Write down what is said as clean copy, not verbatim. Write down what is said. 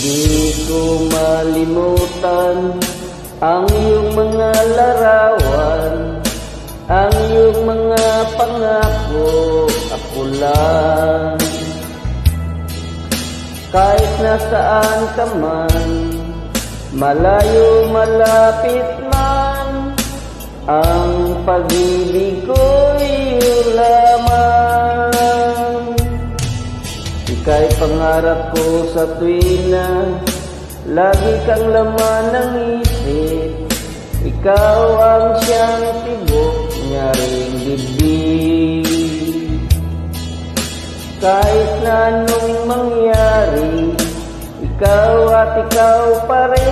Di ko malimutan ang iyong mga larawan, ang iyong mga pangako, ako lang. Kahit nasaan ka man, malayo malapit man, ang pag-ibig ko'y iyong lamang. Ika'y pangarap ko sa tuwina, lagi kang laman ng isip. Ikaw ang siyang tibok niya ring dibdib. Kahit na anong mangyari, ikaw at ikaw pa rin.